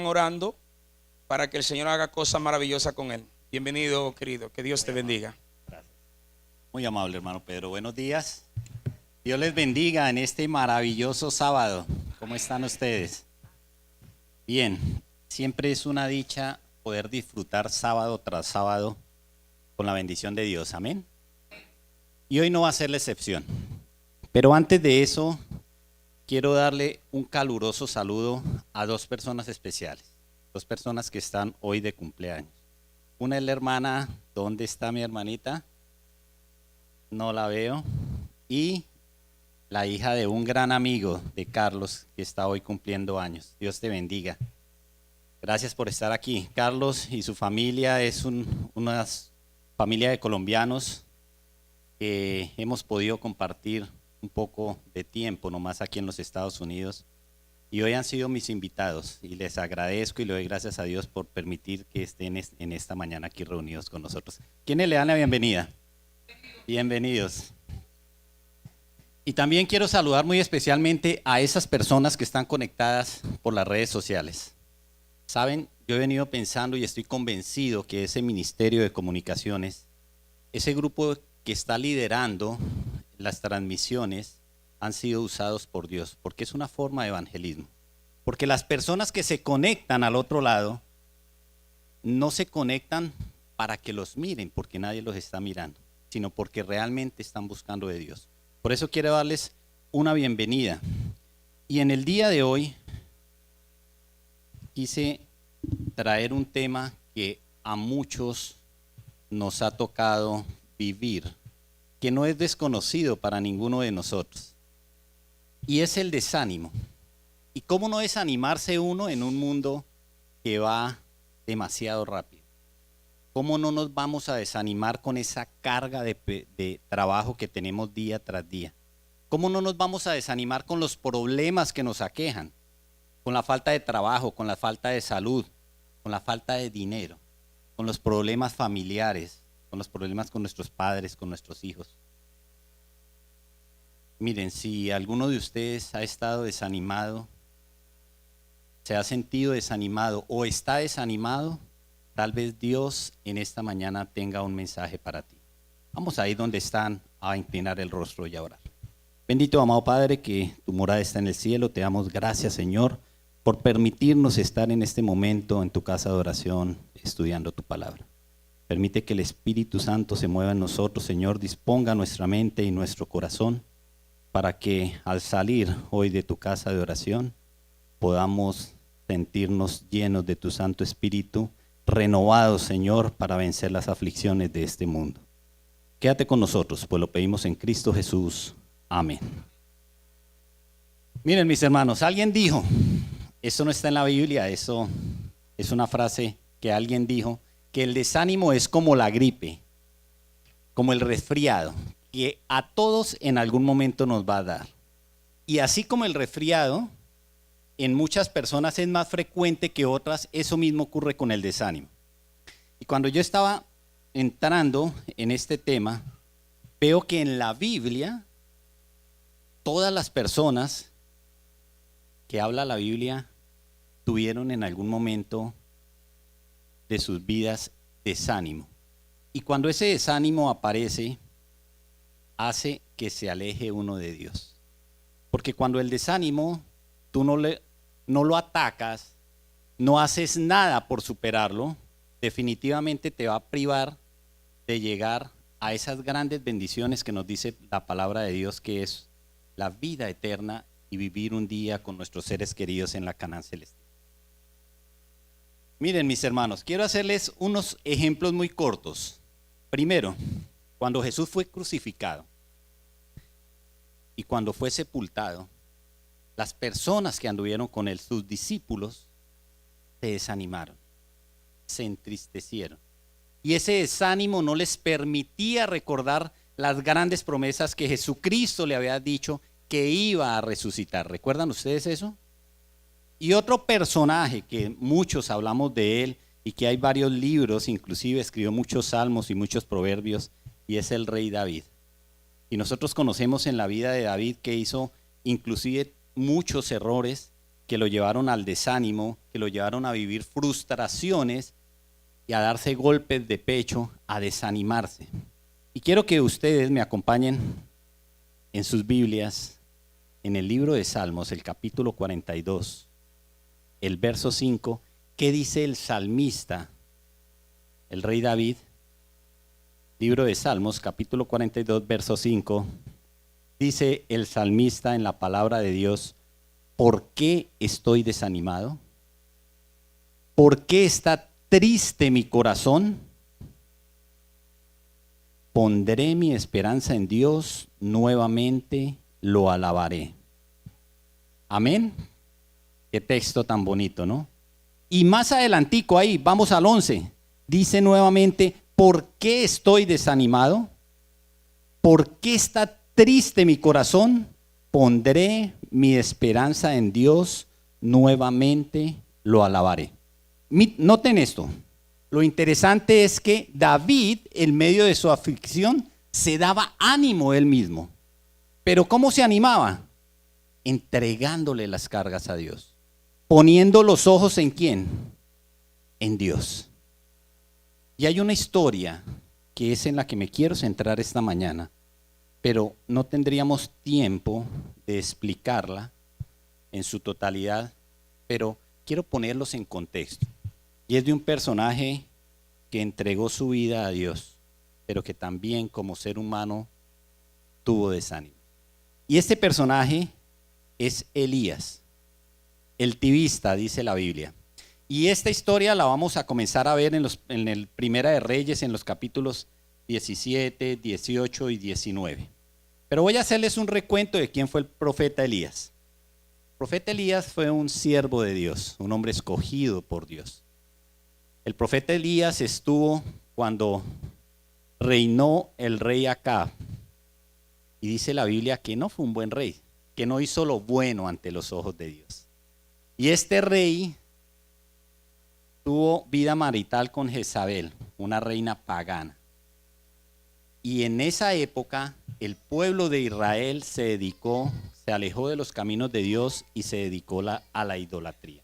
orando para que el Señor haga cosas maravillosas con él. Bienvenido, querido. Que Dios te bendiga. Gracias. Muy amable, hermano Pedro. Buenos días. Dios les bendiga en este maravilloso sábado. ¿Cómo están ustedes? Bien, siempre es una dicha poder disfrutar sábado tras sábado con la bendición de Dios. Amén. Y hoy no va a ser la excepción. Pero antes de eso, quiero darle un caluroso saludo a dos personas especiales. Dos personas que están hoy de cumpleaños. Una es la hermana, ¿dónde está mi hermanita? No la veo. Y la hija de un gran amigo de Carlos que está hoy cumpliendo años. Dios te bendiga. Gracias por estar aquí. Carlos y su familia es una familia de colombianos que hemos podido compartir un poco de tiempo nomás aquí en los Estados Unidos. Y hoy han sido mis invitados y les agradezco y le doy gracias a Dios por permitir que estén en esta mañana aquí reunidos con nosotros. ¿Quiénes le dan la bienvenida? Bienvenidos. Y también quiero saludar muy especialmente a esas personas que están conectadas por las redes sociales. Saben, yo he venido pensando y estoy convencido que ese Ministerio de Comunicaciones, ese grupo que está liderando las transmisiones, han sido usados por Dios, porque es una forma de evangelismo. Porque las personas que se conectan al otro lado, no se conectan para que los miren, porque nadie los está mirando, sino porque realmente están buscando de Dios. Por eso quiero darles una bienvenida. Y en el día de hoy quise traer un tema que a muchos nos ha tocado vivir, que no es desconocido para ninguno de nosotros. Y es el desánimo. ¿Y cómo no desanimarse uno en un mundo que va demasiado rápido? ¿Cómo no nos vamos a desanimar con esa carga de trabajo que tenemos día tras día? ¿Cómo no nos vamos a desanimar con los problemas que nos aquejan? Con la falta de trabajo, con la falta de salud, con la falta de dinero, con los problemas familiares, con los problemas con nuestros padres, con nuestros hijos. Miren, si alguno de ustedes ha estado desanimado, se ha sentido desanimado o está desanimado, tal vez Dios en esta mañana tenga un mensaje para ti. Vamos ahí donde están a inclinar el rostro y a orar. Bendito amado Padre, que tu morada está en el cielo. Te damos gracias, Señor, por permitirnos estar en este momento en tu casa de oración estudiando tu palabra. Permite que el Espíritu Santo se mueva en nosotros, Señor, disponga nuestra mente y nuestro corazón para que al salir hoy de tu casa de oración podamos sentirnos llenos de tu Santo Espíritu, renovados, Señor, para vencer las aflicciones de este mundo. Quédate con nosotros, pues lo pedimos en Cristo Jesús. Amén. Miren, mis hermanos, alguien dijo, eso no está en la Biblia, eso es una frase que alguien dijo, que el desánimo es como la gripe, como el resfriado, que a todos en algún momento nos va a dar. Y así como el resfriado, en muchas personas es más frecuente que otras, eso mismo ocurre con el desánimo. Y cuando yo estaba entrando en este tema, veo que en la Biblia, todas las personas que habla la Biblia tuvieron en algún momento de sus vidas desánimo. Y cuando ese desánimo aparece, hace que se aleje uno de Dios. Porque cuando el desánimo, tú no lo atacas, no haces nada por superarlo, definitivamente te va a privar de llegar a esas grandes bendiciones que nos dice la palabra de Dios, que es la vida eterna y vivir un día con nuestros seres queridos en la Canaán celestial. Miren, mis hermanos, quiero hacerles unos ejemplos muy cortos. Primero, cuando Jesús fue crucificado y cuando fue sepultado, las personas que anduvieron con él, sus discípulos, se desanimaron, se entristecieron. Y ese desánimo no les permitía recordar las grandes promesas que Jesucristo le había dicho que iba a resucitar. ¿Recuerdan ustedes eso? Y otro personaje que muchos hablamos de él y que hay varios libros, inclusive escribió muchos salmos y muchos proverbios, y es el rey David. Y nosotros conocemos en la vida de David que hizo inclusive muchos errores, que lo llevaron al desánimo, que lo llevaron a vivir frustraciones y a darse golpes de pecho, a desanimarse. Y quiero que ustedes me acompañen en sus Biblias, en el libro de Salmos, el capítulo 42, el verso 5, ¿qué dice el salmista, el rey David? Libro de Salmos, capítulo 42, verso 5, dice el salmista en la palabra de Dios: ¿por qué estoy desanimado? ¿Por qué está triste mi corazón? Pondré mi esperanza en Dios, nuevamente lo alabaré. Amén. Qué texto tan bonito, ¿no? Y más adelantico ahí, vamos al 11, dice nuevamente: ¿por qué estoy desanimado? ¿Por qué está triste mi corazón? Pondré mi esperanza en Dios, nuevamente lo alabaré. Noten esto. Lo interesante es que David, en medio de su aflicción, se daba ánimo él mismo. Pero ¿cómo se animaba? Entregándole las cargas a Dios. Poniendo los ojos ¿en quién? En Dios. Y hay una historia que es en la que me quiero centrar esta mañana, pero no tendríamos tiempo de explicarla en su totalidad, pero quiero ponerlos en contexto. Y es de un personaje que entregó su vida a Dios, pero que también como ser humano tuvo desánimo. Y este personaje es Elías, el tibista, dice la Biblia. Y esta historia la vamos a comenzar a ver en el Primera de Reyes, en los capítulos 17, 18 y 19. Pero voy a hacerles un recuento de quién fue el profeta Elías. El profeta Elías fue un siervo de Dios, un hombre escogido por Dios. El profeta Elías estuvo cuando reinó el rey Acab. Y dice la Biblia que no fue un buen rey, que no hizo lo bueno ante los ojos de Dios. Y este rey tuvo vida marital con Jezabel, una reina pagana. Y en esa época el pueblo de Israel se alejó de los caminos de Dios y se dedicó a la idolatría.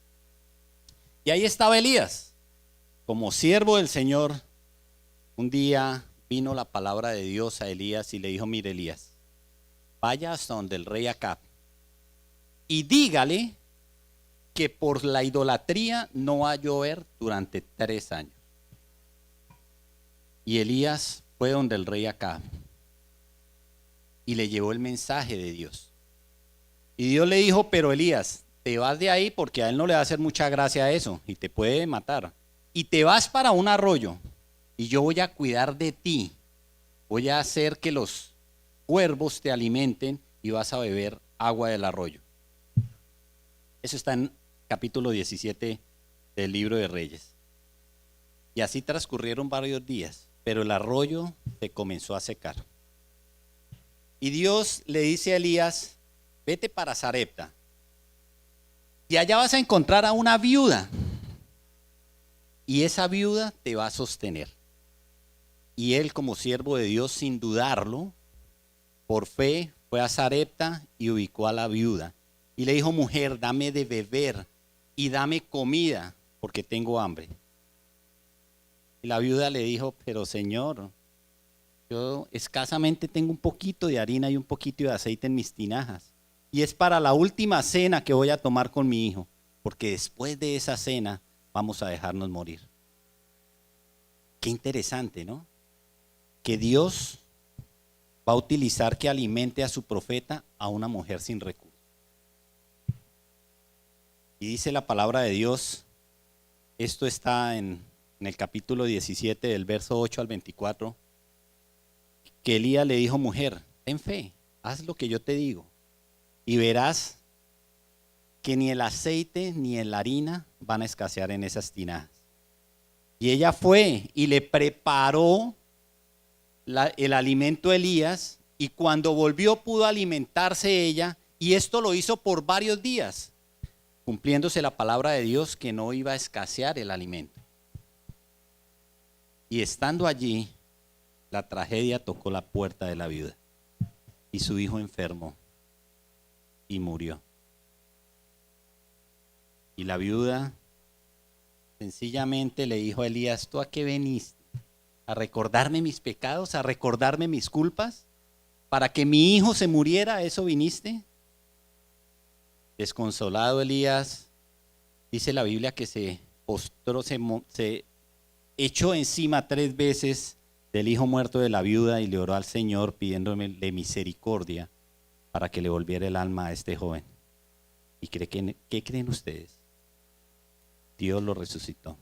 Y ahí estaba Elías, como siervo del Señor. Un día vino la palabra de Dios a Elías y le dijo: mire Elías, vaya hasta donde el rey Acab y dígale que por la idolatría no va a llover durante 3 años. Y Elías fue donde el rey Acab y le llevó el mensaje de Dios. Y Dios le dijo: pero Elías, te vas de ahí porque a él no le va a hacer mucha gracia eso y te puede matar. Y te vas para un arroyo y yo voy a cuidar de ti. Voy a hacer que los cuervos te alimenten y vas a beber agua del arroyo. Eso está en capítulo 17 del libro de Reyes. Y así transcurrieron varios días, pero el arroyo se comenzó a secar. Y Dios le dice a Elías: vete para Sarepta y allá vas a encontrar a una viuda y esa viuda te va a sostener. Y él, como siervo de Dios, sin dudarlo, por fe fue a Sarepta y ubicó a la viuda y le dijo: mujer, dame de beber y dame comida porque tengo hambre. Y la viuda le dijo: pero Señor, yo escasamente tengo un poquito de harina y un poquito de aceite en mis tinajas. Y es para la última cena que voy a tomar con mi hijo, porque después de esa cena vamos a dejarnos morir. Qué interesante, ¿no? Que Dios va a utilizar que alimente a su profeta a una mujer sin recursos. Y dice la palabra de Dios, esto está en el capítulo 17 del verso 8 al 24, que Elías le dijo: mujer, ten fe, haz lo que yo te digo y verás que ni el aceite ni la harina van a escasear en esas tinajas. Y ella fue y le preparó el alimento a Elías, y cuando volvió pudo alimentarse ella, y esto lo hizo por varios días, cumpliéndose la palabra de Dios que no iba a escasear el alimento. Y estando allí, la tragedia tocó la puerta de la viuda y su hijo enfermó y murió. Y la viuda sencillamente le dijo a Elías, ¿tú a qué veniste? ¿A recordarme mis pecados? ¿A recordarme mis culpas? ¿Para que mi hijo se muriera? ¿A eso viniste? Desconsolado Elías, dice la Biblia que se postró, se echó encima 3 veces del hijo muerto de la viuda y le oró al Señor pidiéndole misericordia para que le volviera el alma a este joven. ¿Y qué creen ustedes? Dios lo resucitó.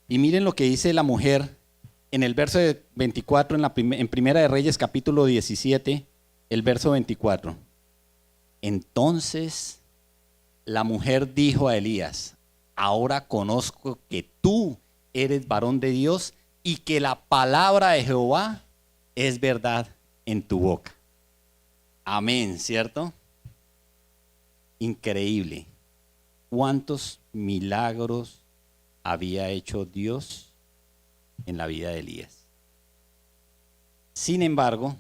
Y miren lo que dice la mujer en el verso 24, en Primera de Reyes capítulo 17, el verso 24. Entonces la mujer dijo a Elías, ahora conozco que tú eres varón de Dios y que la palabra de Jehová es verdad en tu boca. Amén, ¿cierto? Increíble. ¿Cuántos milagros había hecho Dios en la vida de Elías? Sin embargo,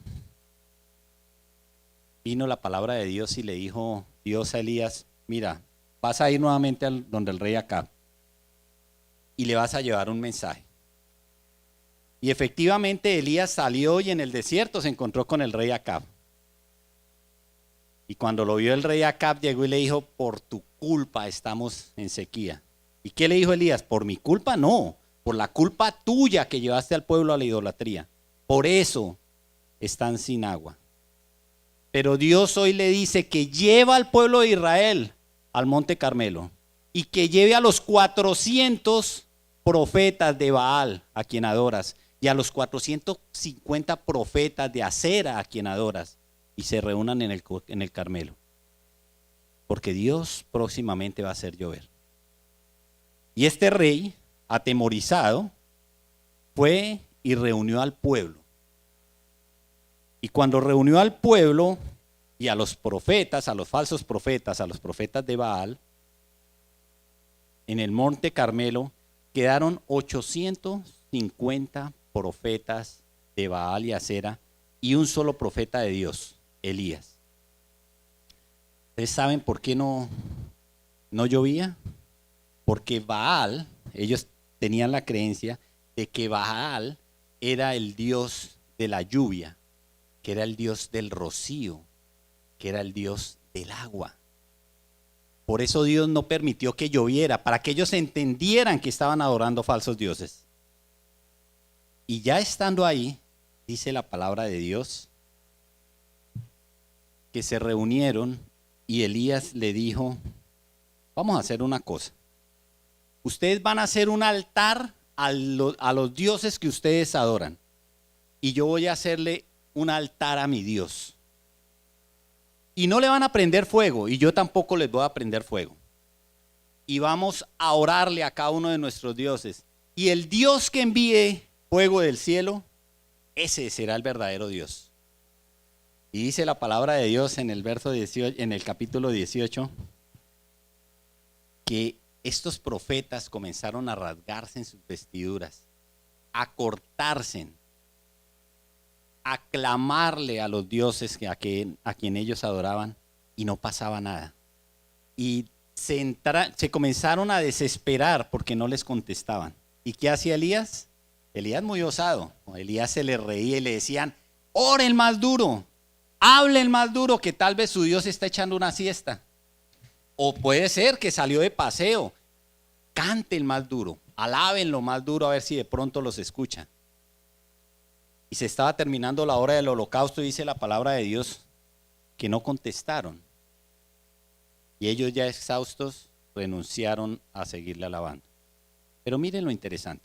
vino la palabra de Dios y le dijo Dios a Elías, mira, vas a ir nuevamente donde el rey Acab y le vas a llevar un mensaje. Y efectivamente Elías salió y en el desierto se encontró con el rey Acab. Y cuando lo vio el rey Acab, llegó y le dijo, por tu culpa estamos en sequía. ¿Y qué le dijo Elías? Por mi culpa no, por la culpa tuya que llevaste al pueblo a la idolatría. Por eso están sin agua. Pero Dios hoy le dice que lleva al pueblo de Israel al monte Carmelo y que lleve a los 400 profetas de Baal a quien adoras y a los 450 profetas de Acera a quien adoras y se reúnan en el Carmelo. Porque Dios próximamente va a hacer llover. Y este rey, atemorizado, fue y reunió al pueblo. Y cuando reunió al pueblo y a los profetas, a los falsos profetas, a los profetas de Baal, en el monte Carmelo quedaron 850 profetas de Baal y Acera y un solo profeta de Dios, Elías. ¿Ustedes saben por qué no llovía? Porque Baal, ellos tenían la creencia de que Baal era el dios de la lluvia, que era el dios del rocío, que era el dios del agua. Por eso Dios no permitió que lloviera, para que ellos entendieran que estaban adorando falsos dioses. Y ya estando ahí, dice la palabra de Dios, que se reunieron y Elías le dijo, vamos a hacer una cosa. Ustedes van a hacer un altar a los dioses que ustedes adoran. Y yo voy a hacerle un altar a mi Dios. Y no le van a prender fuego, y yo tampoco les voy a prender fuego. Y vamos a orarle a cada uno de nuestros dioses. Y el Dios que envíe fuego del cielo, ese será el verdadero Dios. Y dice la palabra de Dios en el verso 18, en el capítulo 18, que estos profetas comenzaron a rasgarse en sus vestiduras, a cortarse, a clamarle a los dioses a quien ellos adoraban, y no pasaba nada. Y se comenzaron a desesperar porque no les contestaban. ¿Y qué hacía Elías? Elías muy osado. Elías se le reía y le decían, oren más duro, hablen más duro, que tal vez su Dios está echando una siesta. O puede ser que salió de paseo. Canten más duro, alábenlo más duro a ver si de pronto los escuchan. Y se estaba terminando la hora del holocausto y dice la palabra de Dios que no contestaron. Y ellos ya exhaustos renunciaron a seguirle alabando. Pero miren lo interesante.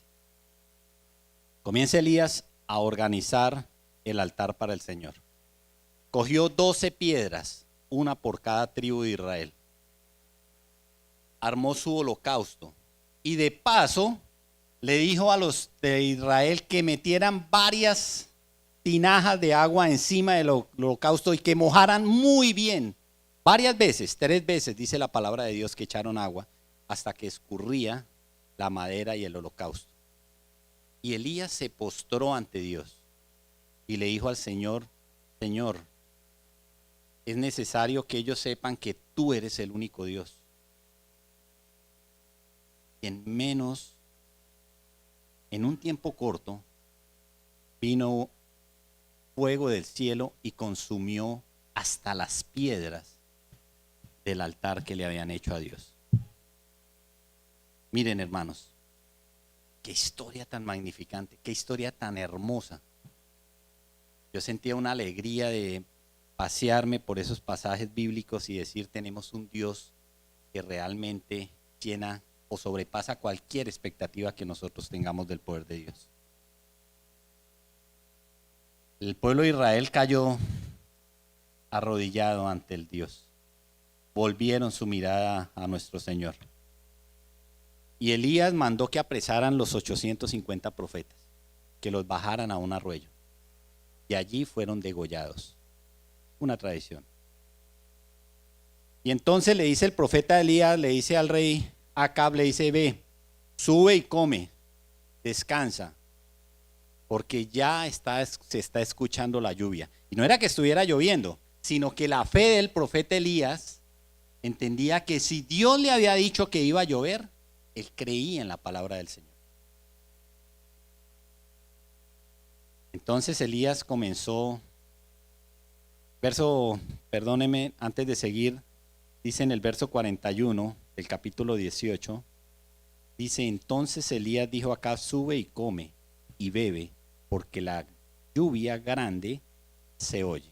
Comienza Elías a organizar el altar para el Señor. Cogió 12 piedras, una por cada tribu de Israel. Armó su holocausto. Y de paso le dijo a los de Israel que metieran varias tinajas de agua encima del holocausto y que mojaran muy bien. Varias veces, 3 veces, dice la palabra de Dios, que echaron agua hasta que escurría la madera y el holocausto. Y Elías se postró ante Dios y le dijo al Señor, Señor, es necesario que ellos sepan que tú eres el único Dios. en un tiempo corto, vino fuego del cielo y consumió hasta las piedras del altar que le habían hecho a Dios. Miren, hermanos, qué historia tan magnificante, qué historia tan hermosa. Yo sentía una alegría de pasearme por esos pasajes bíblicos y decir, tenemos un Dios que realmente llena o sobrepasa cualquier expectativa que nosotros tengamos del poder de Dios. El pueblo de Israel cayó arrodillado ante el Dios. Volvieron su mirada a nuestro Señor. Y Elías mandó que apresaran los 850 profetas, que los bajaran a un arroyo. Y allí fueron degollados. Una tradición. Y entonces le dice el profeta Elías, le dice al rey Acab, le dice, ve, sube y come, descansa, porque ya se está escuchando la lluvia. Y no era que estuviera lloviendo, sino que la fe del profeta Elías entendía que si Dios le había dicho que iba a llover, él creía en la palabra del Señor. Entonces Elías comenzó, perdóneme, antes de seguir, dice en el verso 41 del capítulo 18, dice, entonces Elías dijo a Acab, sube y come y bebe, porque la lluvia grande se oye.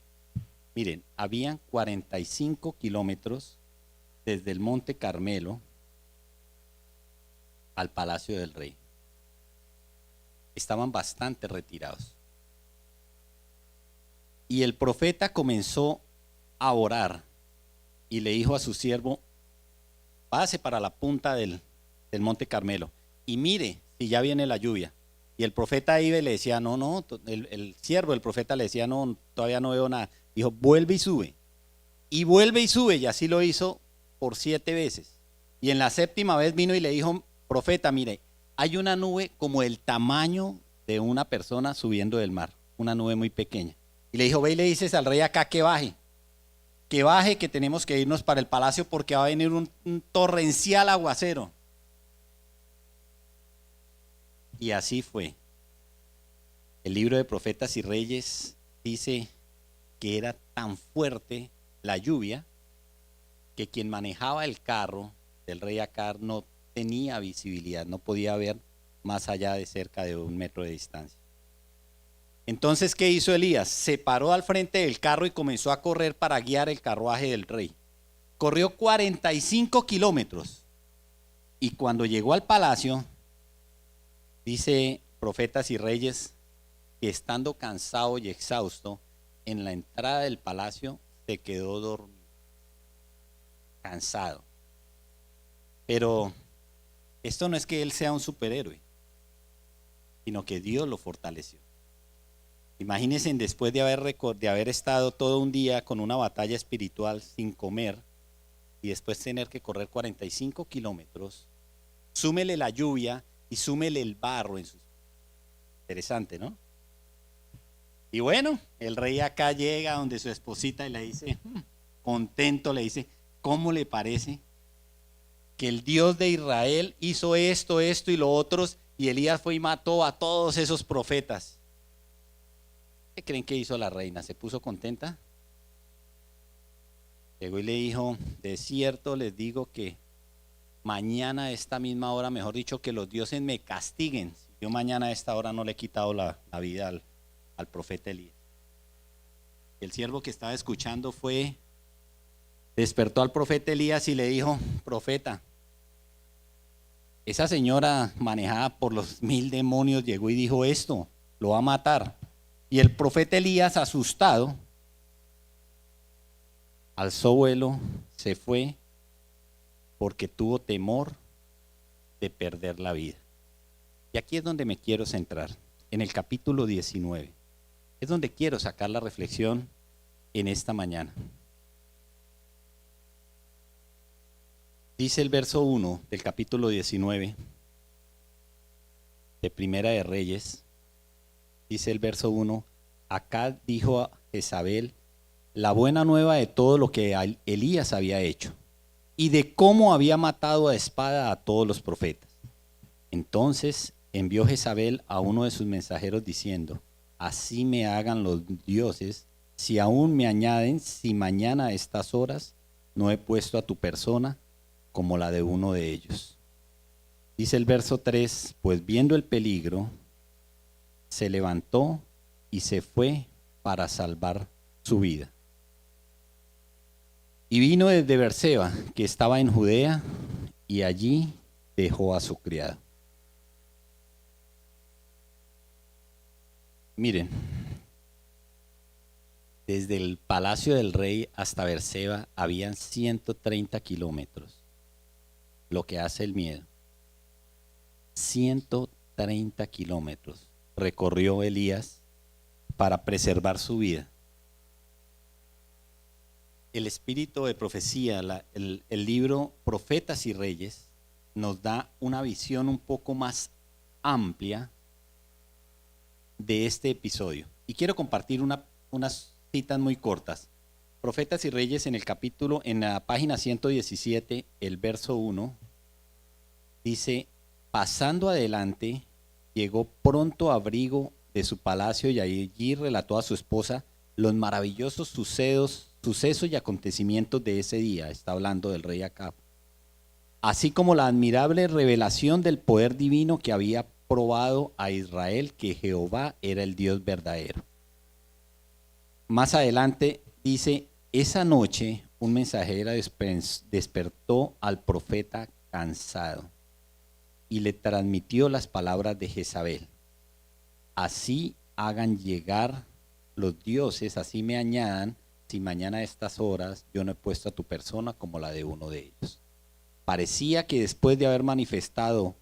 Miren, habían 45 kilómetros desde el monte Carmelo al palacio del rey. Estaban bastante retirados. Y el profeta comenzó a orar y le dijo a su siervo, pase para la punta del monte Carmelo y mire si ya viene la lluvia. Y el profeta iba y le decía, no, el siervo del profeta le decía, no, todavía no veo nada. Dijo, vuelve y sube. Y vuelve y sube, y así lo hizo por 7 veces. Y en la 7ª vez vino y le dijo, profeta, mire, hay una nube como el tamaño de una persona subiendo del mar, una nube muy pequeña. Y le dijo, ve y le dices al rey acá que baje, que tenemos que irnos para el palacio porque va a venir un torrencial aguacero. Y así fue. El libro de Profetas y Reyes dice que era tan fuerte la lluvia que quien manejaba el carro del rey Acab no tenía visibilidad, no podía ver más allá de cerca de 1 metro de distancia. Entonces, ¿qué hizo Elías? Se paró al frente del carro y comenzó a correr para guiar el carruaje del rey. Corrió 45 kilómetros y cuando llegó al palacio, dice Profetas y Reyes, que estando cansado y exhausto, en la entrada del palacio se quedó dormido, cansado. Pero esto no es que él sea un superhéroe, sino que Dios lo fortaleció. Imagínense después de haber estado todo un día con una batalla espiritual sin comer y después tener que correr 45 kilómetros, súmele la lluvia y súmele el barro en sus... Interesante, ¿no? Y bueno, el rey acá llega donde su esposita y le dice, contento, le dice, ¿cómo le parece que el Dios de Israel hizo esto y lo otro? Y Elías fue y mató a todos esos profetas. ¿Qué creen que hizo la reina? ¿Se puso contenta? Llegó y le dijo, de cierto les digo que mañana a esta misma hora, mejor dicho, que los dioses me castiguen. Si yo mañana a esta hora no le he quitado la vida al profeta Elías. El siervo que estaba escuchando despertó al profeta Elías y le dijo, profeta, esa señora manejada por los 1000 demonios llegó y dijo esto, lo va a matar. Y el profeta Elías, asustado, alzó vuelo, se fue, porque tuvo temor de perder la vida. Y aquí es donde me quiero centrar, en el capítulo 19. Es donde quiero sacar la reflexión en esta mañana. Dice el verso 1 del capítulo 19 de Primera de Reyes, dice el verso 1, Acab dijo a Jezabel la buena nueva de todo lo que Elías había hecho y de cómo había matado a espada a todos los profetas. Entonces envió Jezabel a uno de sus mensajeros diciendo: así me hagan los dioses, si aún me añaden, si mañana a estas horas no he puesto a tu persona como la de uno de ellos. Dice el verso 3, pues viendo el peligro, se levantó y se fue para salvar su vida. Y vino desde Berseba, que estaba en Judea, y allí dejó a su criado. Miren, desde el palacio del rey hasta Berseba habían 130 kilómetros, lo que hace el miedo. 130 kilómetros recorrió Elías para preservar su vida. El espíritu de profecía, el libro Profetas y Reyes, nos da una visión un poco más amplia de este episodio. Y quiero compartir unas citas muy cortas. Profetas y Reyes en la página 117, el verso 1, dice: pasando adelante, llegó pronto a abrigo de su palacio y allí relató a su esposa los maravillosos sucesos y acontecimientos de ese día. Está hablando del rey Acab. Así como la admirable revelación del poder divino que había probado a Israel que Jehová era el Dios verdadero. Más adelante dice: esa noche un mensajero despertó al profeta cansado y le transmitió las palabras de Jezabel. Así hagan llegar los dioses, así me añadan, si mañana a estas horas yo no he puesto a tu persona como la de uno de ellos. Parecía que después de haber manifestado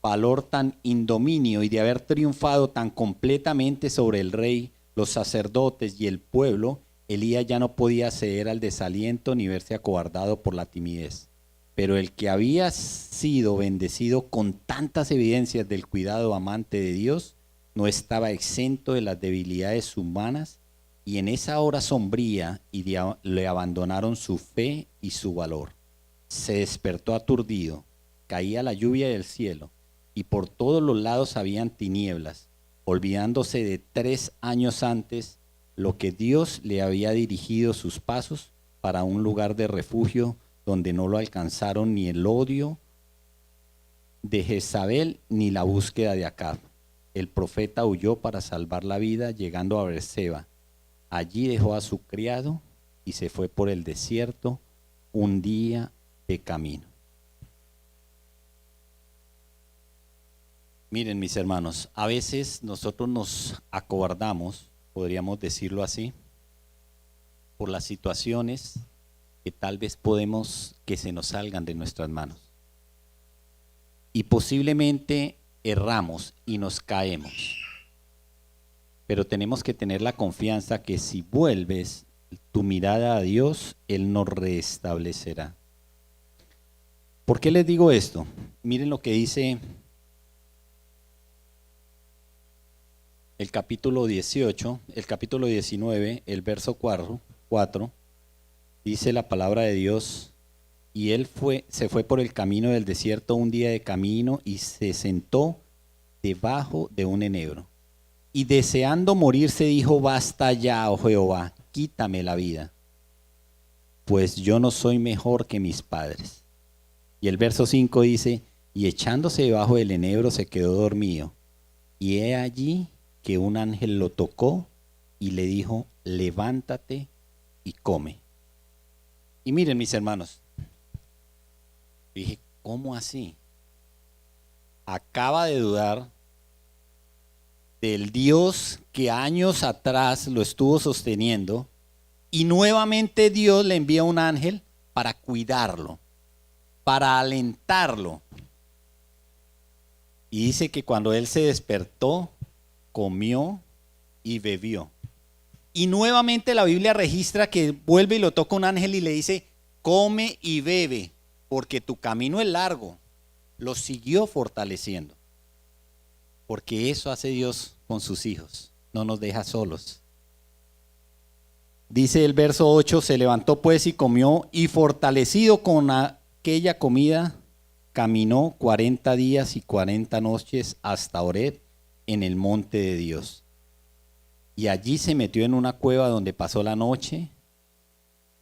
valor tan indominio y de haber triunfado tan completamente sobre el rey, los sacerdotes y el pueblo, Elías ya no podía ceder al desaliento ni verse acobardado por la timidez. Pero el que había sido bendecido con tantas evidencias del cuidado amante de Dios, no estaba exento de las debilidades humanas, y en esa hora sombría le abandonaron su fe y su valor. Se despertó aturdido, caía la lluvia del cielo, y por todos los lados habían tinieblas, olvidándose de 3 años antes lo que Dios le había dirigido sus pasos para un lugar de refugio donde no lo alcanzaron ni el odio de Jezabel ni la búsqueda de Acab. El profeta huyó para salvar la vida, llegando a Berseba. Allí dejó a su criado y se fue por el desierto un día de camino. Miren, mis hermanos, a veces nosotros nos acobardamos, podríamos decirlo así, por las situaciones que tal vez podemos que se nos salgan de nuestras manos. Y posiblemente erramos y nos caemos. Pero tenemos que tener la confianza que si vuelves tu mirada a Dios, Él nos restablecerá. ¿Por qué les digo esto? Miren lo que dice el capítulo 18, el capítulo 19, el verso 4, dice la palabra de Dios: y él se fue por el camino del desierto un día de camino y se sentó debajo de un enebro. Y deseando morirse dijo: basta ya, oh Jehová, quítame la vida, pues yo no soy mejor que mis padres. Y el verso 5 dice: y echándose debajo del enebro se quedó dormido. Y he allí que un ángel lo tocó y le dijo: levántate y come. Y miren, mis hermanos, dije: ¿cómo así? Acaba de dudar del Dios que años atrás lo estuvo sosteniendo, y nuevamente Dios le envía un ángel para cuidarlo, para alentarlo. Y dice que cuando él se despertó, comió y bebió. Y nuevamente la Biblia registra que vuelve y lo toca un ángel y le dice: come y bebe, porque tu camino es largo. Lo siguió fortaleciendo, porque eso hace Dios con sus hijos, no nos deja solos. Dice el verso 8: se levantó pues y comió, y fortalecido con aquella comida, caminó 40 días y 40 noches hasta Horeb, en el monte de Dios. Y allí se metió en una cueva donde pasó la noche.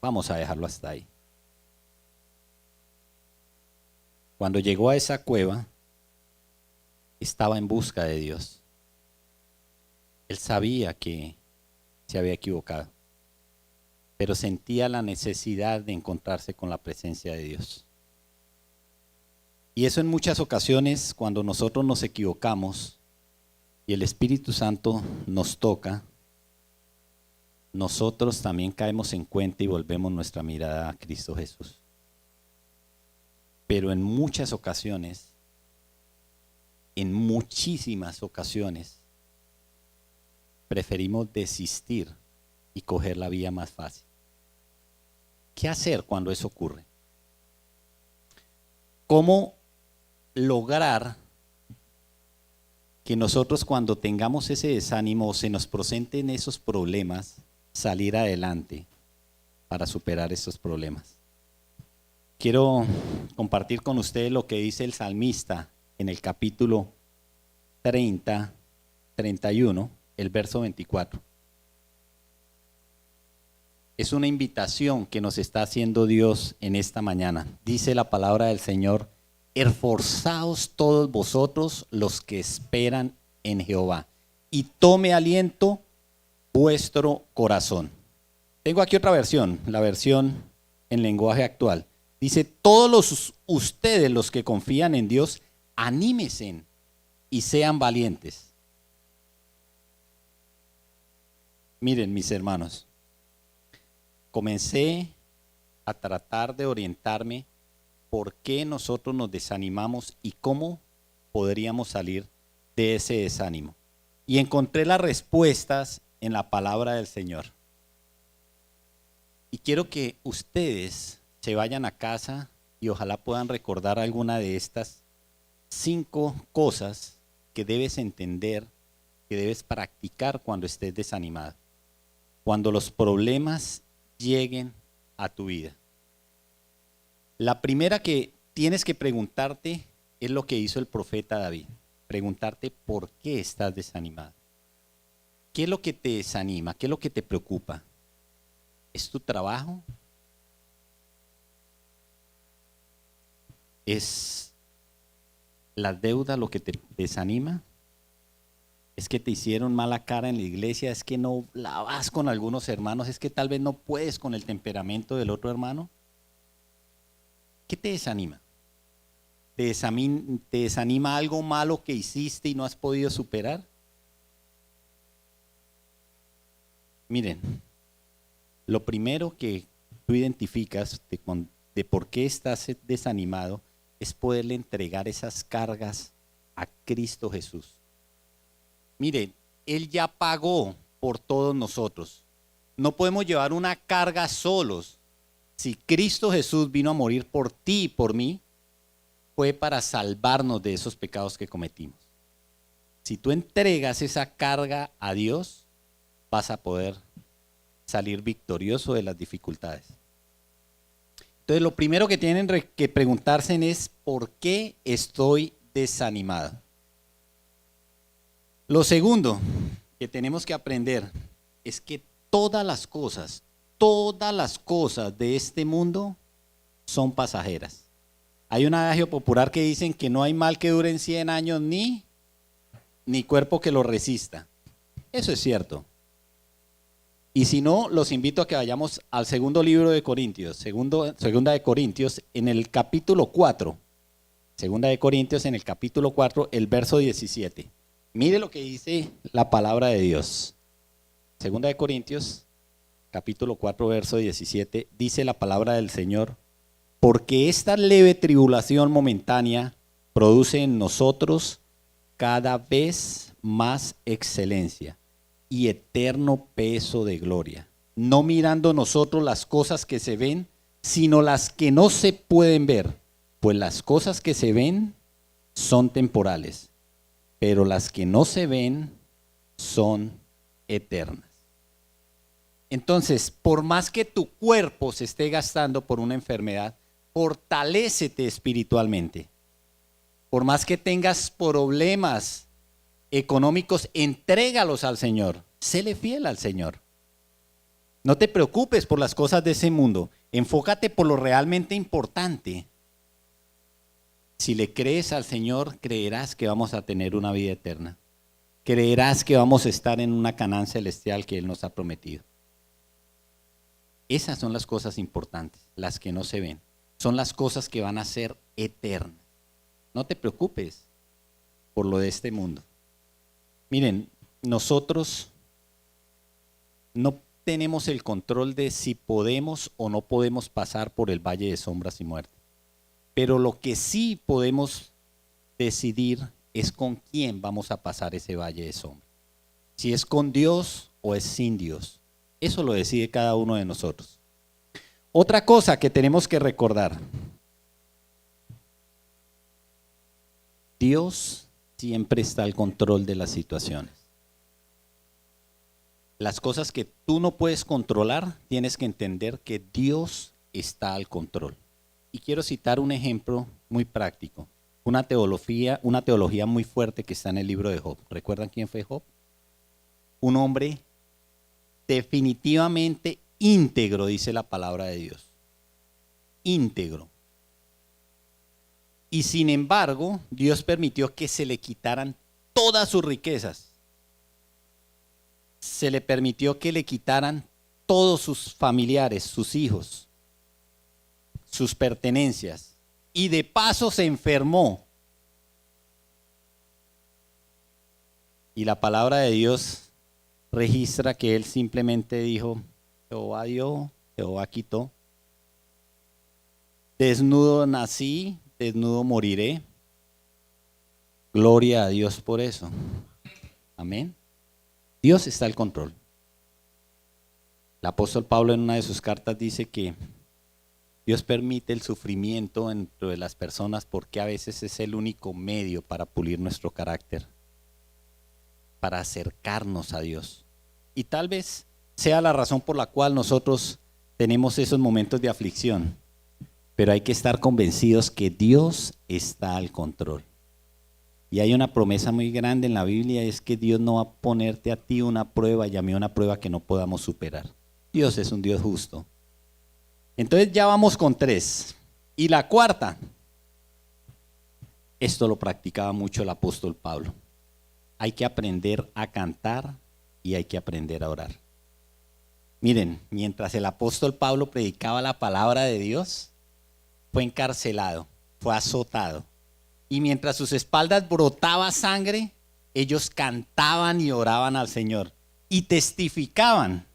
Vamos a dejarlo hasta ahí. Cuando llegó a esa cueva, estaba en busca de Dios. Él sabía que se había equivocado, pero sentía la necesidad de encontrarse con la presencia de Dios. Y eso en muchas ocasiones, cuando nosotros nos equivocamos y el Espíritu Santo nos toca, nosotros también caemos en cuenta y volvemos nuestra mirada a Cristo Jesús. Pero en muchas ocasiones, en muchísimas ocasiones, preferimos desistir y coger la vía más fácil. ¿Qué hacer cuando eso ocurre? ¿Cómo lograr que nosotros, cuando tengamos ese desánimo o se nos presenten esos problemas, salir adelante para superar esos problemas? Quiero compartir con ustedes lo que dice el salmista en el capítulo 31, el verso 24. Es una invitación que nos está haciendo Dios en esta mañana. Dice la palabra del Señor: esforzaos todos vosotros los que esperan en Jehová, y tome aliento vuestro corazón. Tengo aquí otra versión, la versión en lenguaje actual. Dice: todos ustedes los que confían en Dios, anímense y sean valientes. Miren, mis hermanos, comencé a tratar de orientarme por qué nosotros nos desanimamos y cómo podríamos salir de ese desánimo. Y encontré las respuestas en la palabra del Señor. Y quiero que ustedes se vayan a casa y ojalá puedan recordar alguna de estas 5 cosas que debes entender, que debes practicar cuando estés desanimado, cuando los problemas lleguen a tu vida. La primera que tienes que preguntarte es lo que hizo el profeta David. Preguntarte por qué estás desanimado. ¿Qué es lo que te desanima? ¿Qué es lo que te preocupa? ¿Es tu trabajo? ¿Es la deuda lo que te desanima? ¿Es que te hicieron mala cara en la iglesia? ¿Es que no la vas con algunos hermanos? ¿Es que tal vez no puedes con el temperamento del otro hermano? ¿Qué te desanima? ¿Te desanima algo malo que hiciste y no has podido superar? Miren, lo primero que tú identificas de por qué estás desanimado es poderle entregar esas cargas a Cristo Jesús. Miren, Él ya pagó por todos nosotros. No podemos llevar una carga solos. Si Cristo Jesús vino a morir por ti y por mí, fue para salvarnos de esos pecados que cometimos. Si tú entregas esa carga a Dios, vas a poder salir victorioso de las dificultades. Entonces, lo primero que tienen que preguntarse es: ¿por qué estoy desanimado? Lo segundo que tenemos que aprender es que todas las cosas de este mundo son pasajeras. Hay un adagio popular que dicen que no hay mal que dure 100 años ni cuerpo que lo resista. Eso es cierto. Y si no, los invito a que vayamos al segundo libro de Corintios, segunda de Corintios, en el capítulo 4. Segunda de Corintios, en el capítulo 4, el verso 17. Mire lo que dice la palabra de Dios. Segunda de Corintios, capítulo 4, verso 17, dice la palabra del Señor: porque esta leve tribulación momentánea produce en nosotros cada vez más excelencia y eterno peso de gloria, no mirando nosotros las cosas que se ven, sino las que no se pueden ver, pues las cosas que se ven son temporales, pero las que no se ven son eternas. Entonces, por más que tu cuerpo se esté gastando por una enfermedad, fortalécete espiritualmente. Por más que tengas problemas económicos, entrégalos al Señor. Séle fiel al Señor. No te preocupes por las cosas de ese mundo. Enfócate por lo realmente importante. Si le crees al Señor, creerás que vamos a tener una vida eterna. Creerás que vamos a estar en una Canaán celestial que Él nos ha prometido. Esas son las cosas importantes, las que no se ven. Son las cosas que van a ser eternas. No te preocupes por lo de este mundo. Miren, nosotros no tenemos el control de si podemos o no podemos pasar por el valle de sombras y muerte. Pero lo que sí podemos decidir es con quién vamos a pasar ese valle de sombras. Si es con Dios o es sin Dios. Eso lo decide cada uno de nosotros. Otra cosa que tenemos que recordar. Dios siempre está al control de las situaciones. Las cosas que tú no puedes controlar, tienes que entender que Dios está al control. Y quiero citar un ejemplo muy práctico, una teología muy fuerte que está en el libro de Job. ¿Recuerdan quién fue Job? Un hombre definitivamente íntegro, dice la palabra de Dios. Íntegro. Y sin embargo, Dios permitió que se le quitaran todas sus riquezas. Se le permitió que le quitaran todos sus familiares, sus hijos, sus pertenencias. Y de paso se enfermó. Y la palabra de Dios registra que él simplemente dijo, Jehová dio, Jehová quitó. Desnudo nací, desnudo moriré. Gloria a Dios por eso. Amén. Dios está al control. El apóstol Pablo en una de sus cartas dice que Dios permite el sufrimiento dentro de las personas porque a veces es el único medio para pulir nuestro carácter, para acercarnos a Dios. Y tal vez sea la razón por la cual nosotros tenemos esos momentos de aflicción, pero hay que estar convencidos que Dios está al control. Y hay una promesa muy grande en la Biblia, es que Dios no va a ponerte a ti una prueba y a mí una prueba que no podamos superar. Dios es un Dios justo. Entonces ya vamos con 3. Y la cuarta, esto lo practicaba mucho el apóstol Pablo. Hay que aprender a cantar y hay que aprender a orar. Miren, mientras el apóstol Pablo predicaba la palabra de Dios, fue encarcelado, fue azotado. Y mientras sus espaldas brotaba sangre, ellos cantaban y oraban al Señor y testificaban.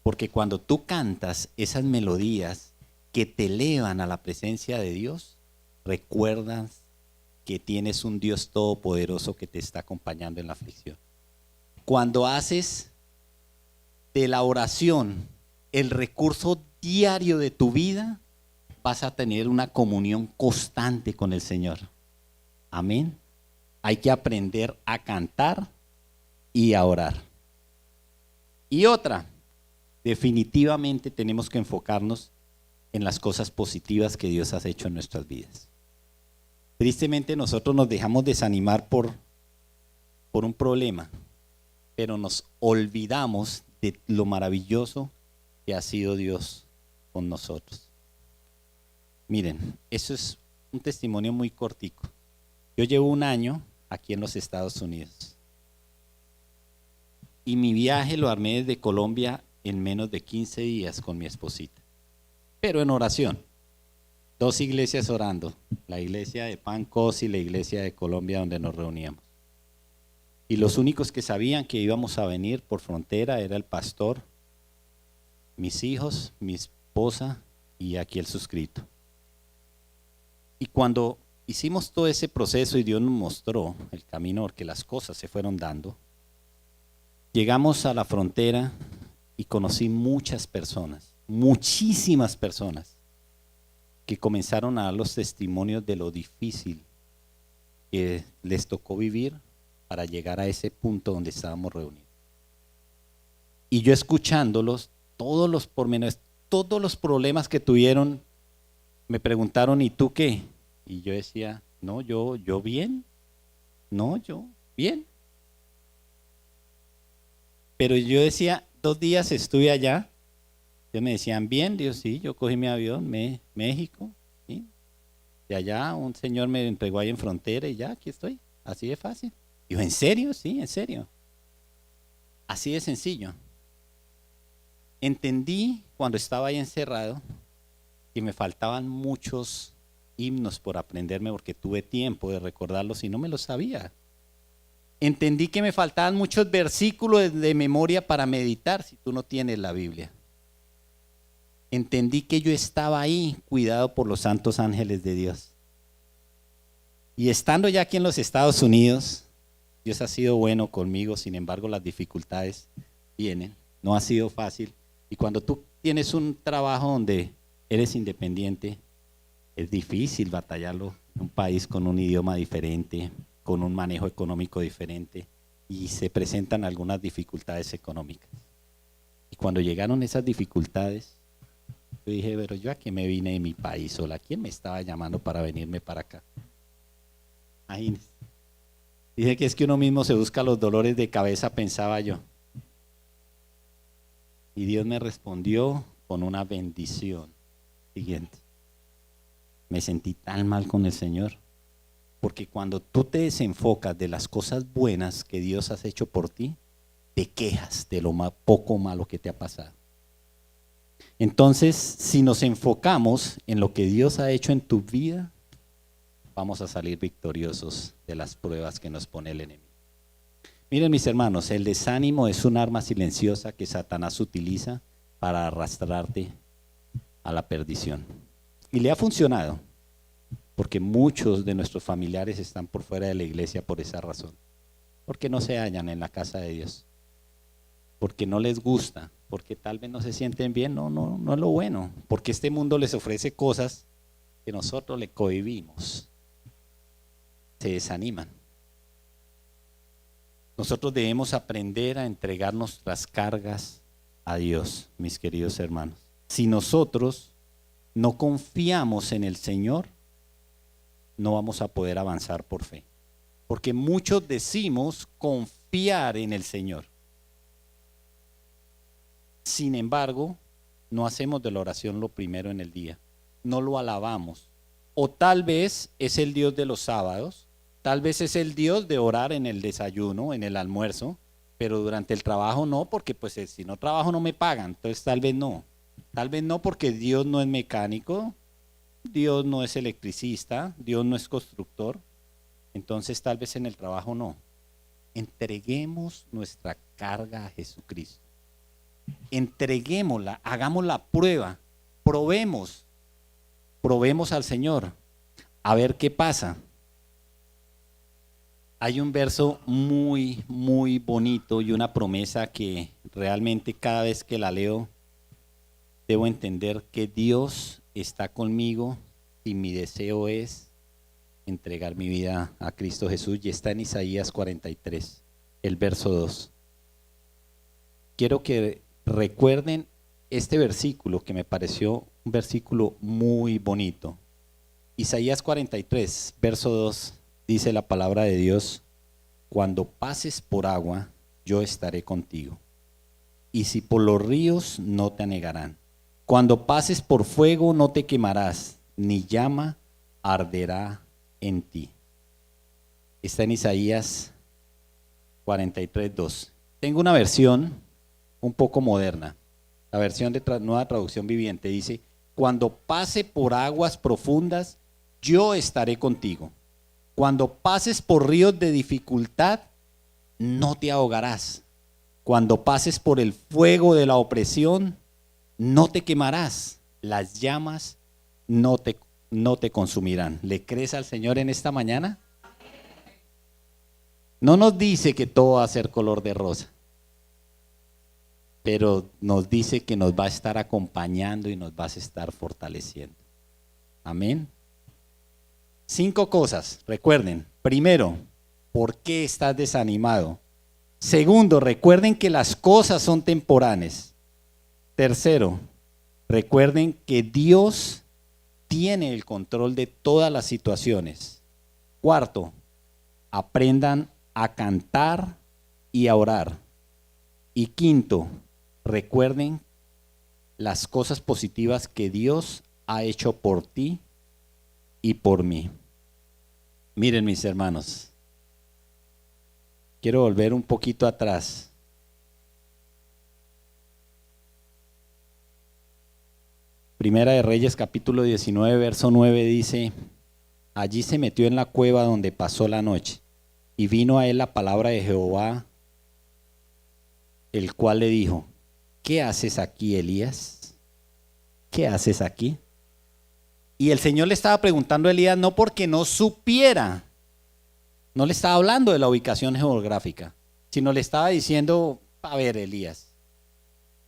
Porque cuando tú cantas esas melodías que te elevan a la presencia de Dios, recuerdas que tienes un Dios todopoderoso que te está acompañando en la aflicción. Cuando haces de la oración el recurso diario de tu vida, vas a tener una comunión constante con el Señor. Amén. Hay que aprender a cantar y a orar. Y otra, definitivamente tenemos que enfocarnos en las cosas positivas que Dios ha hecho en nuestras vidas. Tristemente nosotros nos dejamos desanimar por un problema, pero nos olvidamos de lo maravilloso que ha sido Dios con nosotros. Miren, eso es un testimonio muy cortico. Yo llevo 1 año aquí en los Estados Unidos. Y mi viaje lo armé desde Colombia en menos de 15 días con mi esposita. Pero en oración. 2 iglesias orando. La iglesia de Pancos y la iglesia de Colombia donde nos reuníamos. Y los únicos que sabían que íbamos a venir por frontera era el pastor, mis hijos, mi esposa y aquí el suscrito. Y cuando hicimos todo ese proceso y Dios nos mostró el camino porque las cosas se fueron dando, llegamos a la frontera y conocí muchas personas, muchísimas personas, que comenzaron a dar los testimonios de lo difícil que les tocó vivir para llegar a ese punto donde estábamos reunidos. Y yo escuchándolos, todos los pormenores, todos los problemas que tuvieron, me preguntaron, ¿y tú qué? Y yo decía, no, yo bien, no, yo bien. Pero yo decía, 2 días estuve allá, ellos me decían, bien, Dios, sí, yo cogí mi avión, México, ¿sí? De allá un señor me entregó ahí en frontera y ya, aquí estoy, así de fácil. Digo, ¿en serio? Sí, en serio. Así de sencillo. Entendí cuando estaba ahí encerrado que me faltaban muchos himnos por aprenderme porque tuve tiempo de recordarlos y no me los sabía. Entendí que me faltaban muchos versículos de memoria para meditar si tú no tienes la Biblia. Entendí que yo estaba ahí cuidado por los santos ángeles de Dios. Y estando ya aquí en los Estados Unidos, Dios ha sido bueno conmigo, sin embargo las dificultades vienen. No ha sido fácil. Y cuando tú tienes un trabajo donde eres independiente, es difícil batallarlo en un país con un idioma diferente, con un manejo económico diferente, y se presentan algunas dificultades económicas. Y cuando llegaron esas dificultades, yo dije, pero yo a qué me vine de mi país sola, ¿quién me estaba llamando para venirme para acá? Ahí dije que es que uno mismo se busca los dolores de cabeza, pensaba yo. Y Dios me respondió con una bendición siguiente. Me sentí tan mal con el Señor, porque cuando tú te desenfocas de las cosas buenas que Dios ha hecho por ti, te quejas de lo poco malo que te ha pasado. Entonces, si nos enfocamos en lo que Dios ha hecho en tu vida, vamos a salir victoriosos de las pruebas que nos pone el enemigo. Miren, mis hermanos, el desánimo es un arma silenciosa que Satanás utiliza para arrastrarte a la perdición. Y le ha funcionado, porque muchos de nuestros familiares están por fuera de la iglesia por esa razón. Porque no se hallan en la casa de Dios. Porque no les gusta, porque tal vez no se sienten bien, no es lo bueno. Porque este mundo les ofrece cosas que nosotros le cohibimos. Se desaniman. Nosotros debemos aprender a entregar nuestras cargas a Dios, mis queridos hermanos. Si nosotros no confiamos en el Señor, no vamos a poder avanzar por fe. Porque muchos decimos confiar en el Señor. Sin embargo, no hacemos de la oración lo primero en el día. No lo alabamos. O tal vez es el Dios de los sábados, tal vez es el Dios de orar en el desayuno, en el almuerzo, pero durante el trabajo no, porque pues si no trabajo no me pagan, entonces tal vez no. Tal vez no porque Dios no es mecánico, Dios no es electricista, Dios no es constructor, entonces tal vez en el trabajo no. Entreguemos nuestra carga a Jesucristo. Entreguémosla, hagamos la prueba, probemos al Señor, a ver qué pasa. Hay un verso muy, muy bonito y una promesa que realmente cada vez que la leo, debo entender que Dios está conmigo y mi deseo es entregar mi vida a Cristo Jesús, y está en Isaías 43, el verso 2. Quiero que recuerden este versículo que me pareció un versículo muy bonito. Isaías 43, verso 2, dice la palabra de Dios: cuando pases por agua, yo estaré contigo, y si por los ríos, no te anegarán. Cuando pases por fuego, no te quemarás, ni llama arderá en ti. Está en Isaías 43, 2. Tengo una versión un poco moderna, la versión de Nueva Traducción Viviente, dice: cuando pase por aguas profundas, yo estaré contigo. Cuando pases por ríos de dificultad, no te ahogarás. Cuando pases por el fuego de la opresión, no te quemarás. Las llamas no te consumirán. ¿Le crees al Señor en esta mañana? No nos dice que todo va a ser color de rosa, pero nos dice que nos va a estar acompañando y nos va a estar fortaleciendo. Amén. 5 cosas, recuerden. Primero, ¿por qué estás desanimado? Segundo, recuerden que las cosas son temporales. Tercero, recuerden que Dios tiene el control de todas las situaciones. Cuarto, aprendan a cantar y a orar. Y quinto, recuerden las cosas positivas que Dios ha hecho por ti y por mí. Miren, mis hermanos, quiero volver un poquito atrás. Primera de Reyes, capítulo 19, verso 9 dice: allí se metió en la cueva donde pasó la noche, y vino a él la palabra de Jehová, el cual le dijo: ¿qué haces aquí, Elías? ¿Qué haces aquí? Y el Señor le estaba preguntando a Elías no porque no supiera, no le estaba hablando de la ubicación geográfica, sino le estaba diciendo: a ver, Elías,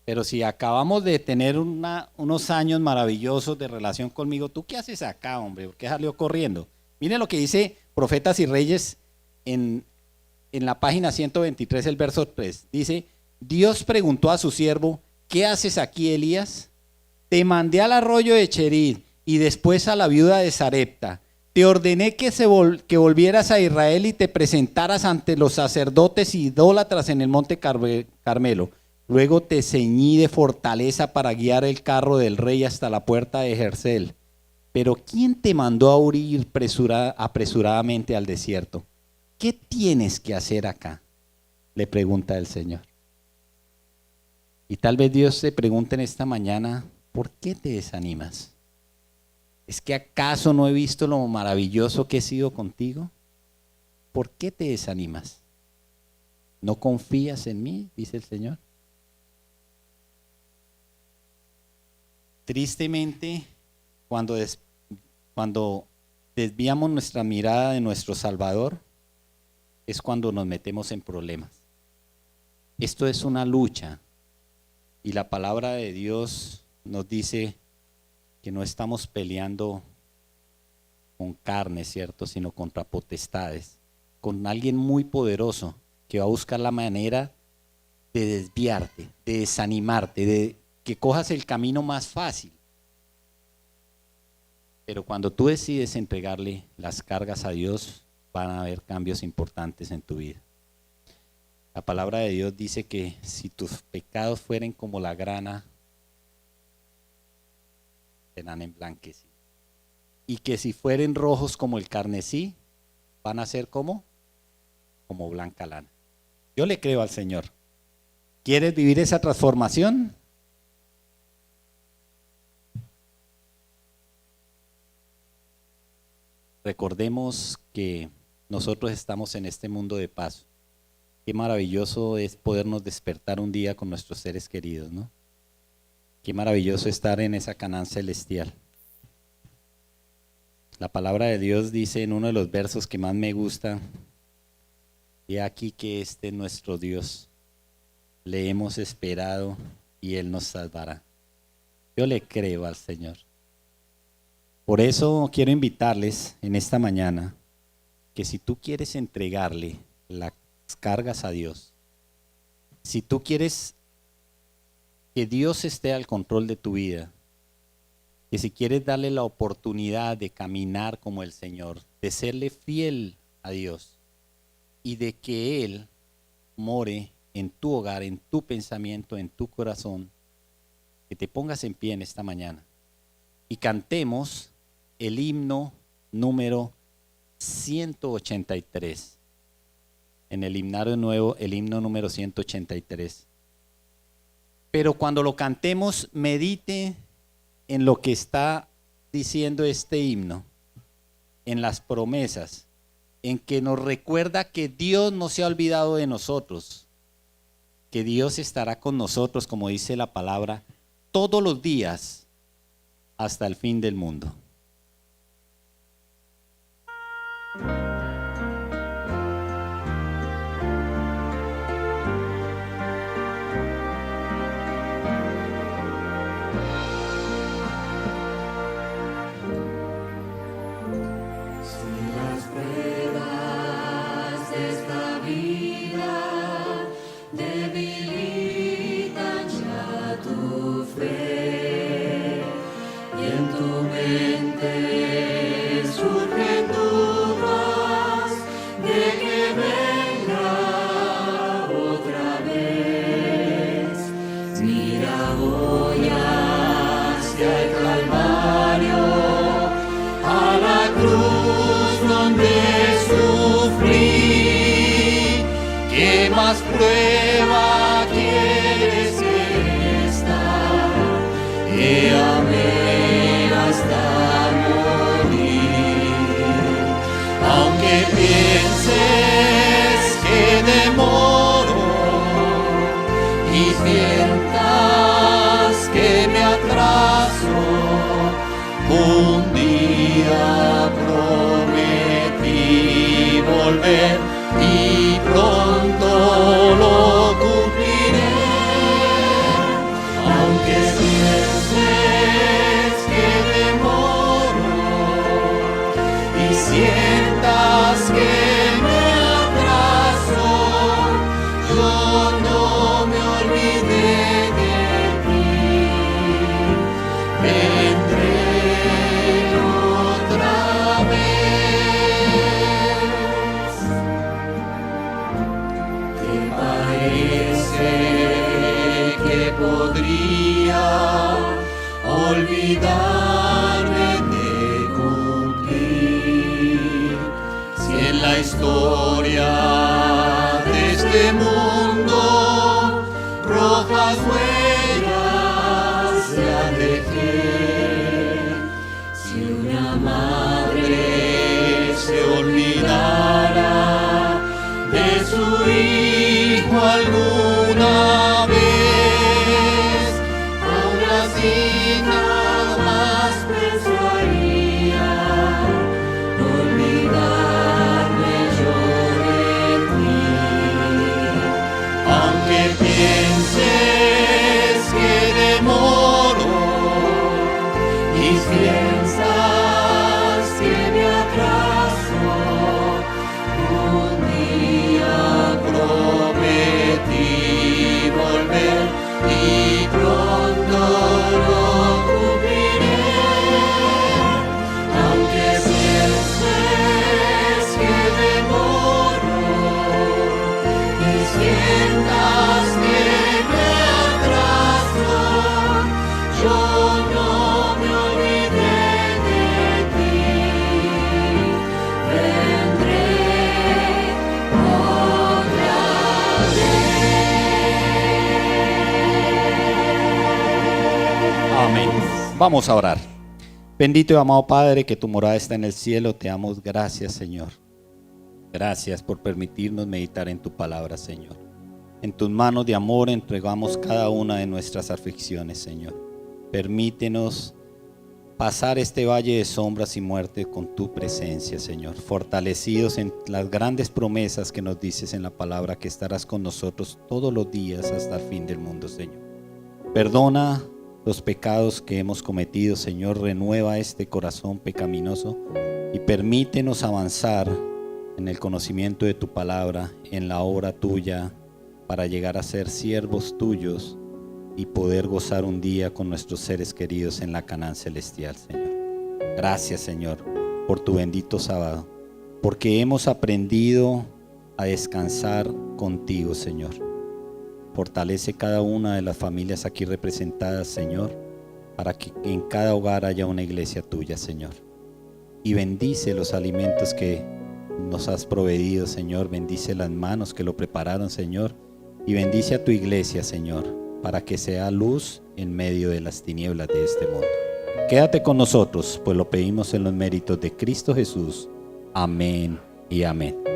pero si acabamos de tener unos años maravillosos de relación conmigo, ¿tú qué haces acá, hombre? ¿Por qué salió corriendo? Miren lo que dice Profetas y Reyes en la página 123, el verso 3. Dice: Dios preguntó a su siervo: ¿qué haces aquí, Elías? Te mandé al arroyo de Cherid y después a la viuda de Sarepta. Te ordené que volvieras a Israel y te presentaras ante los sacerdotes idólatras en el monte Carmelo. Luego te ceñí de fortaleza para guiar el carro del rey hasta la puerta de Jerzel. Pero ¿quién te mandó a huir apresuradamente al desierto? ¿Qué tienes que hacer acá?, le pregunta el Señor. Y tal vez Dios te pregunte en esta mañana: ¿por qué te desanimas? ¿Es que acaso no he visto lo maravilloso que he sido contigo? ¿Por qué te desanimas? ¿No confías en mí?, dice el Señor. Tristemente, cuando desviamos nuestra mirada de nuestro Salvador, es cuando nos metemos en problemas. Esto es una lucha, y la palabra de Dios nos dice que no estamos peleando con carne, ¿cierto?, sino contra potestades, con alguien muy poderoso que va a buscar la manera de desviarte, de desanimarte, de que cojas el camino más fácil. Pero cuando tú decides entregarle las cargas a Dios, van a haber cambios importantes en tu vida. La palabra de Dios dice que si tus pecados fueren como la grana, serán emblanquecidos. Y que si fueren rojos como el carmesí, van a ser como blanca lana. Yo le creo al Señor. ¿Quieres vivir esa transformación? Recordemos que nosotros estamos en este mundo de paso. Qué maravilloso es podernos despertar un día con nuestros seres queridos, ¿no? Qué maravilloso estar en esa Canaán celestial. La palabra de Dios dice en uno de los versos que más me gusta: he aquí que este es nuestro Dios, le hemos esperado y Él nos salvará. Yo le creo al Señor. Por eso quiero invitarles en esta mañana que si tú quieres entregarle las cargas a Dios, si tú quieres que Dios esté al control de tu vida, que si quieres darle la oportunidad de caminar como el Señor, de serle fiel a Dios y de que Él more en tu hogar, en tu pensamiento, en tu corazón, que te pongas en pie en esta mañana y cantemos el himno número 183. En el himnario nuevo, el himno número 183. Pero cuando lo cantemos, medite en lo que está diciendo este himno, en las promesas, en que nos recuerda que Dios no se ha olvidado de nosotros, que Dios estará con nosotros, como dice la palabra, todos los días hasta el fin del mundo. En tu mente más prueba quieres que esta, que amé hasta morir. Aunque pienses que demoro y sientas que me atraso, un día prometí volver y pronto lo cumpliré. Aunque pienses que demoro y sientas que me atraso, yo no me olvidé de ti. Vendré otra vez. ¿Te parece que podría olvidarme de cumplir? Si en la historia de este mundo rojas huellas ya dejé, si una madre se olvidara de su hijo alguna vez, aún así nada más pensaría olvidarme yo de ti. Aunque pienses que demoro y piensas que me atraso, un día prometí volver y pronto lo cumpliré. Aunque pienses que demoro y sientas que me atraso, yo no me olvidé de ti. Vendré otra vez. Amén. Vamos a orar. Bendito y amado Padre, que tu morada está en el cielo, te damos gracias, Señor. Gracias por permitirnos meditar en tu palabra, Señor. En tus manos de amor entregamos cada una de nuestras aflicciones, Señor. Permítenos pasar este valle de sombras y muerte con tu presencia, Señor. Fortalecidos en las grandes promesas que nos dices en la palabra, que estarás con nosotros todos los días hasta el fin del mundo, Señor. Perdona los pecados que hemos cometido, Señor. Renueva este corazón pecaminoso y permítenos avanzar en el conocimiento de tu palabra, en la obra tuya, para llegar a ser siervos tuyos y poder gozar un día con nuestros seres queridos en la Canaán celestial, Señor. Gracias, Señor, por tu bendito sábado, porque hemos aprendido a descansar contigo, Señor. Fortalece cada una de las familias aquí representadas, Señor, para que en cada hogar haya una iglesia tuya, Señor. Y bendice los alimentos que nos has proveído, Señor. Bendice las manos que lo prepararon, Señor. Y bendice a tu iglesia, Señor, para que sea luz en medio de las tinieblas de este mundo. Quédate con nosotros, pues lo pedimos en los méritos de Cristo Jesús. Amén y amén.